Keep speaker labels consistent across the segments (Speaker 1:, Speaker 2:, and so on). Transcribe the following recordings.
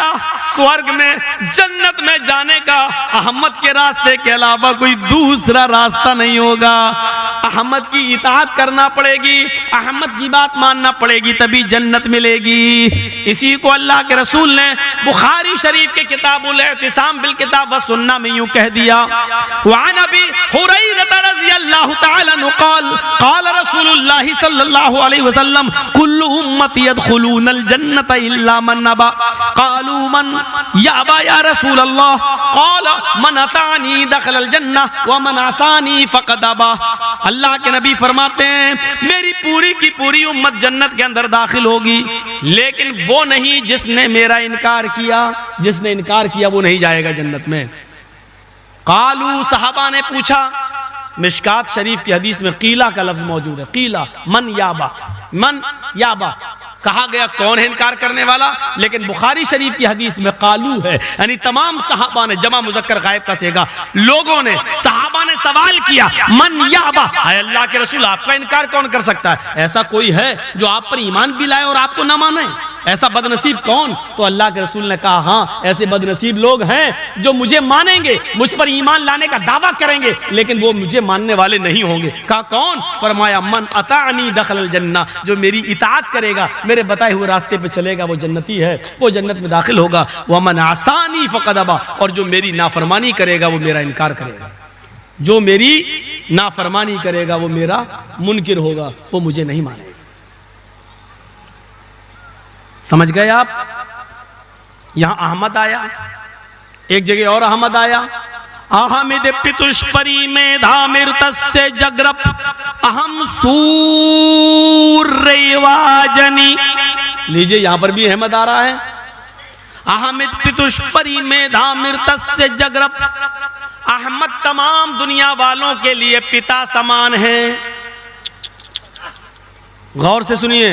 Speaker 1: फरमाया स्वर्ग में, जन्नत में जाने का अहमद के रास्ते के अलावा कोई दूसरा रास्ता नहीं होगा। अहमद की इताअत करना पड़ेगी, अहमद की बात मानना पड़ेगी, तभी जन्नत मिलेगी। इसी को अल्लाह के रसूल ने बुखारी शरीफ के किताबुल इत्तिसाम बिल किताब व सुन्ना में यूं कह दिया, वअन अबी हुरैरा रज़ियल्लाहु तआला अन्हु क़ाल क़ाल रसूलुल्लाह सल्लल्लाहु अलैहि वसल्लम कुल्लु उम्मती यदखुलूनल जन्नत इल्ला मन अबा क़ालू मन याबा या रसूलल्लाह क़ाल मन अतानी दखलल जन्नह व मन असानी फ़क़द अबा। अल्लाह के नबी फरमाते हैं मेरी पूरी की पूरी उम्मत जन्नत के अंदर दाखिल होगी, लेकिन वो नहीं जिसने मेरा इनकार किया। जिसने इनकार किया वो नहीं जाएगा जन्नत में। कालू, सहाबा ने पूछा, मिशकात शरीफ की हदीस में कीला का लफ्ज मौजूद है, कीला मन याबा, मन याबा कहा गया कौन है इनकार करने वाला, लेकिन बुखारी शरीफ की हदीस में कालू है, यानी तमाम सहाबा ने, जमा मुज़क्कर गायब का सेगा, लोगों ने, सहाबा ने सवाल किया मन याबा, है अल्लाह के रसूल आपका इनकार कौन कर सकता है? ऐसा कोई है जो आप पर ईमान भी लाए और आपको ना माने? ऐसा बदनसीब कौन? तो अल्लाह के रसूल ने कहा हाँ, ऐसे बदनसीब लोग हैं जो मुझे मानेंगे, मुझ पर ईमान लाने का दावा करेंगे, लेकिन वो मुझे मानने वाले नहीं होंगे। कहा कौन? फरमाया मन अतानी दखलल जन्नह, जो मेरी इताअत करेगा, मेरे बताए हुए रास्ते पे चलेगा, वो जन्नती है, वो जन्नत में दाखिल होगा। व मन आसानी फ़क़द अबा, और जो मेरी नाफरमानी करेगा वो मेरा इनकार करेगा। जो मेरी नाफरमानी करेगा वो मेरा मुनकिर होगा, वो मुझे नहीं मानेगा। समझ गए आप? यहां अहमद आया, एक जगह और अहमद आया, अहमद पितुष्परी मेधा मृतस्य जगरप अहम सूर्यवाजनी। लीजिए यहां पर भी अहमद आ रहा है, अहमद पितुष्परी मेधा मृतस्य जगरप। अहमद तमाम दुनिया वालों के लिए पिता समान है। गौर से सुनिए,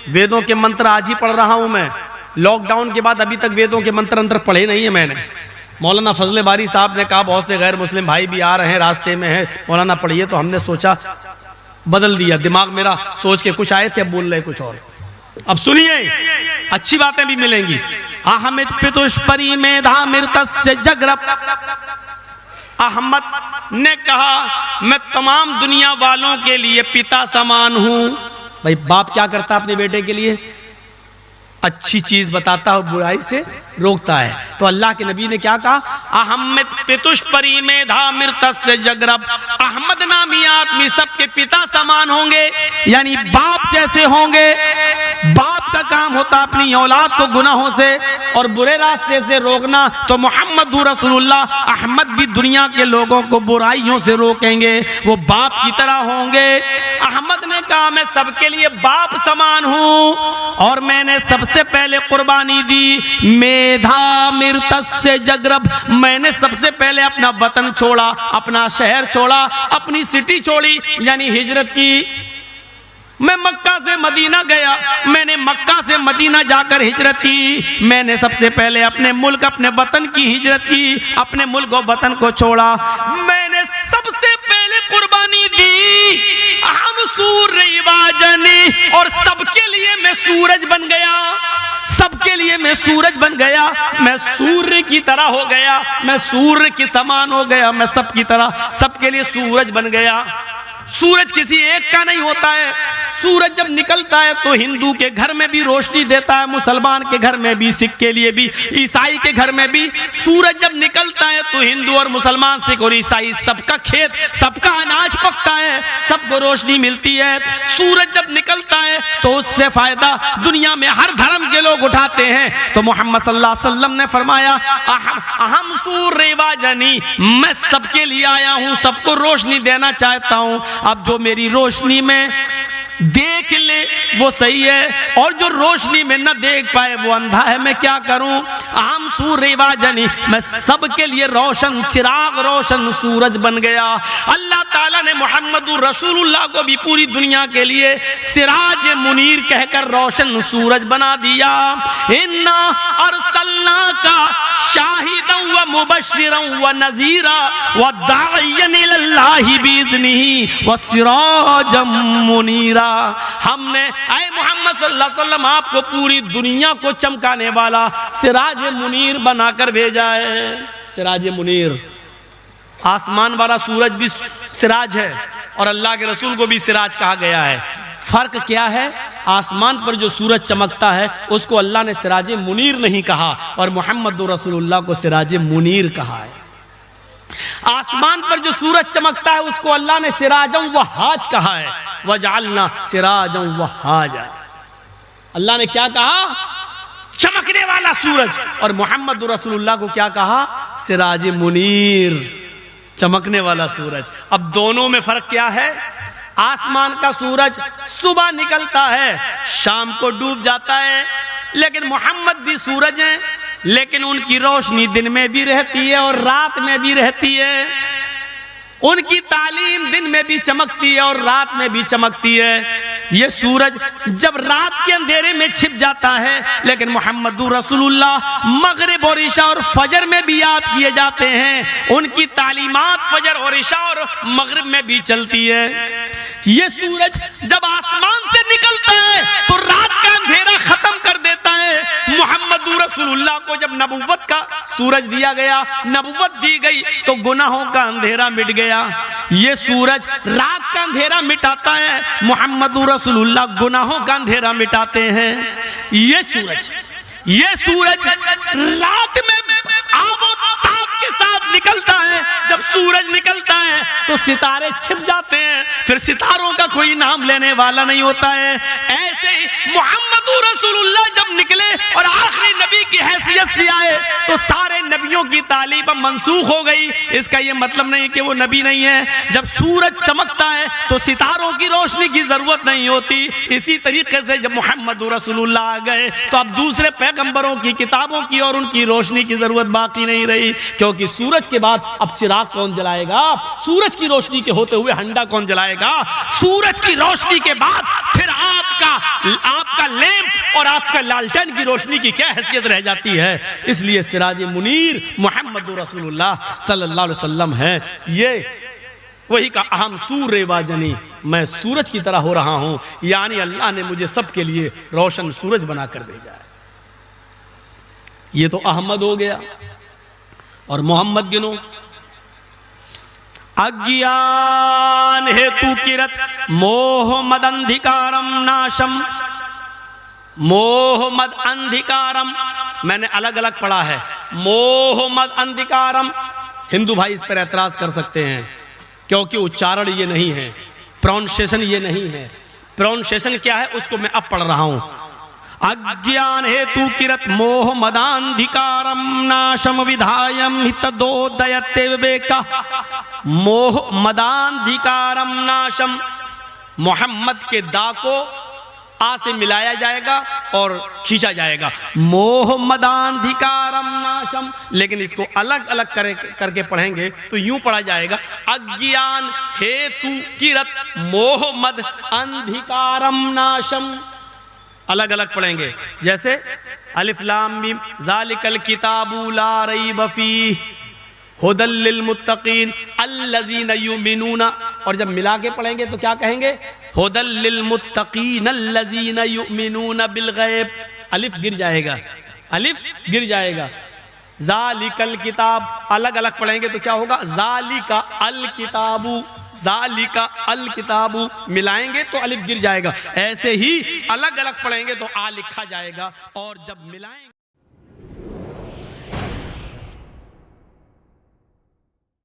Speaker 1: वेदों के मंत्र आज ही पढ़ रहा हूं मैं। लॉकडाउन के बाद अभी तक वेदों के मंत्र अंतर पढ़े नहीं है मैंने। मौलाना फजले बारी साहब ने कहा बहुत से गैर मुस्लिम भाई भी आ रहे हैं, रास्ते में हैं, मौलाना पढ़िए, तो हमने सोचा, बदल दिया दिमाग मेरा, सोच के कुछ आए थे, अब बोल रहे कुछ और। अब सुनिए, अच्छी बातें भी मिलेंगी। अहमद पितुष्परी मेधा मृतस्य जगरप। अहमद ने कहा मैं तमाम दुनिया वालों के लिए पिता समान हूं। भाई बाप क्या करता है अपने बेटे के लिए? अच्छी चीज बताता है, बुराई से रोकता है। तो अल्लाह के नबी ने क्या कहा? अहमद पितुष्परी मेधा मृतस्य जगरब। अहमद नामी आदमी सबके पिता समान होंगे, यानी बाप जैसे होंगे। बाप का काम होता अपनी औलाद को गुनाहों से और बुरे रास्ते से रोकना, तो मोहम्मद रसूलुल्लाह अहमद भी दुनिया के लोगों को बुराइयों से रोकेंगे, वो बाप की तरह होंगे। अहमद ने कहा मैं सबके लिए बाप समान हूं और मैंने सबसे पहले कुर्बानी दी मेधा मृतस्य जगरब। मैंने सबसे पहले अपना वतन छोड़ा, अपना शहर छोड़ा, अपनी सिटी छोड़ी, यानी हिजरत की। मैं मक्का से मदीना गया, मैंने मक्का से मदीना जाकर हिजरत की। मैंने सबसे पहले अपने मुल्क, अपने वतन की हिजरत की, अपने मुल्क और वतन को छोड़ा। मैंने सबसे पहले कुर्बानी दी हम सूर्यवाजनी, और सबके लिए मैं सूरज बन गया। सबके लिए मैं सूरज बन गया, मैं सूर्य की तरह हो गया, मैं सूर्य के समान हो गया, मैं सबकी तरह सबके लिए सूरज बन गया। सूरज किसी एक का नहीं होता है। सूरज जब निकलता है तो हिंदू के घर में भी रोशनी देता है, मुसलमान के घर में भी, सिख के लिए भी, ईसाई के घर में भी। सूरज जब निकलता है तो हिंदू और मुसलमान, सिख और ईसाई सबका खेत, सबका अनाज पकता है, सबको रोशनी मिलती है। सूरज जब निकलता है तो उससे फायदा दुनिया में हर धर्म के लोग उठाते हैं। तो मोहम्मद सल्लल्लाहु अलैहि वसल्लम ने फरमाया अहम सूर्यवाजनी, मैं सबके लिए आया हूं, सबको रोशनी देना चाहता हूं। अब जो मेरी रोशनी में देख ले वो सही है, और जो रोशनी में न देख पाए वो अंधा है। मैं क्या करूं? अहम सूर्यवाजनी, मैं सबके लिए रोशन चिराग, रोशन सूरज बन गया। अल्लाह ताला ने मोहम्मद रसूलुल्लाह को भी पूरी दुनिया के लिए सिराज मुनीर कहकर रोशन सूरज बना दिया। इन्ना अरसलना का शाहिदन व मुबश्शिरन व नज़ीरा व दाइयन इलल्लाहि बिइज़्निही व सिराजम मुनीरा। हमने ऐ मोहम्मद सल्लल्लाहु अलैहि वसल्लम आपको पूरी दुनिया को चमकाने वाला सिराज मुनीर बनाकर भेजा है। सिराज मुनीर, आसमान वाला सूरज भी सिराज है और अल्लाह के रसूल को भी सिराज कहा गया है। फर्क क्या है? आसमान पर जो सूरज चमकता है उसको अल्लाह ने सिराज मुनीर नहीं कहा और मोहम्मद रसूलुल्लाह को सिराज मुनीर कहा है। आसमान पर जो सूरज चमकता है उसको अल्लाह ने सिराजम वहाज कहा है। वजअलना सिराजम वहाजा, अल्लाह ने क्या कहा? चमकने वाला सूरज। और मोहम्मद रसूलुल्लाह को क्या कहा? सिराज मुनीर, चमकने वाला सूरज। अब दोनों में फर्क क्या है? आसमान का सूरज सुबह निकलता है, शाम को डूब जाता है, लेकिन मोहम्मद भी सूरज हैं, लेकिन उनकी रोशनी दिन में भी रहती है और रात में भी रहती है। उनकी तालीम दिन में भी चमकती है और रात में भी चमकती है। ये सूरज जब रात के अंधेरे में छिप जाता है, लेकिन मोहम्मद रसूलुल्लाह मगरिब और इशा और फजर में भी याद किए जाते हैं। उनकी तालीमात फजर और इशा और मगरिब में भी चलती है। ये सूरज जब आसमान से निकलता है तो रात का अंधेरा खत्म कर देता है। मोहम्मद रसूलुल्लाह को जब नबुव्वत का सूरज दिया गया, नबुव्वत दी गई, तो गुनाहों का अंधेरा मिट गया। ये सूरज रात का अंधेरा मिटाता है, मोहम्मद रसूलुल्लाह गुनाहों का अंधेरा मिटाते हैं। ये सूरज रात में आबो ताप के साथ निकलता है। जब सूरज निकलता है तो सितारे छिप जाते हैं, फिर सितारों का कोई नाम लेने वाला नहीं होता है। ऐसे ही मोहम्मद रसूलुल्लाह जब निकले और आखिरी नबी की हैसियत से आए तो सारे नबियों की तालीम मंसूख हो गई। इसका यह मतलब नहीं कि वो नबी नहीं है। जब सूरज चमकता है तो सितारों की रोशनी की जरूरत नहीं होती। इसी तरीके से जब मोहम्मद रसूलुल्लाह आ गए तो अब दूसरे पैगंबरों की किताबों की और उनकी रोशनी की जरूरत बाकी नहीं रही, क्योंकि सूरज के बाद अब चिराग कौन जलाएगा? सूरज की रोशनी के होते हुए हंडा कौन जलाएगा? सूरज की रोशनी के बाद फिर आपका लैंप और आपका लालटेन की रोशनी की क्या हैसियत रह जाती है? इसलिए सिराज मुनीर मोहम्मद रसूलुल्लाह सल्लल्लाहु अलैहि वसल्लम है। ये वही का अहम सूर्य वाजनी, मैं सूरज की तरह हो रहा हूं, यानी अल्लाह ने मुझे सबके लिए रोशन सूरज बनाकर भेजा है। ये तो अहमद हो गया। और मोहम्मद गिनो। अज्ञान हेतु किरत मोह मद अंधिकारम नाशम। मोह मद अंधिकारम मैंने अलग अलग पढ़ा है। मोह मद अंधिकारम, हिंदू भाई इस पर एतराज कर सकते हैं क्योंकि उच्चारण ये नहीं है, प्रोनाउंसिएशन ये नहीं है। प्रोनाउंसिएशन क्या है उसको मैं अब पढ़ रहा हूं। अज्ञान हेतु किरत मोह मदांधिकारम नाशम विधायम हितदोदयते विवेका। मोह मदांधिकारम नाशम, मोहम्मद के दा को आ से मिलाया जाएगा और खींचा जाएगा। मोह मदांधिकारम नाशम, लेकिन इसको अलग अलग करके पढ़ेंगे तो यूं पढ़ा जाएगा अज्ञान हेतु किरत मोह मद अंधिकारम नाशम। अलग अलग पढ़ेंगे, जैसे अलिफ लाम मीम ज़ालिकल किताबु ला रैब फीह हुदल लिल मुत्तकीन अल्लज़ीना युमिनूना। और जब मिला के पढ़ेंगे तो क्या कहेंगे? हुदल लिल मुत्तकीन अल्लज़ीना युमिनूना बिल गैब। अलिफ गिर जाएगा, अलिफ गिर जाएगा। ज़ालिकल किताब अलग अलग पढ़ेंगे तो क्या होगा? ज़ालिका अल किताबु, ज़ालिका अल किताबु मिलाएंगे तो अलिफ गिर जाएगा। ऐसे ही अलग अलग पढ़ेंगे तो आ लिखा जाएगा और जब मिलाएंगे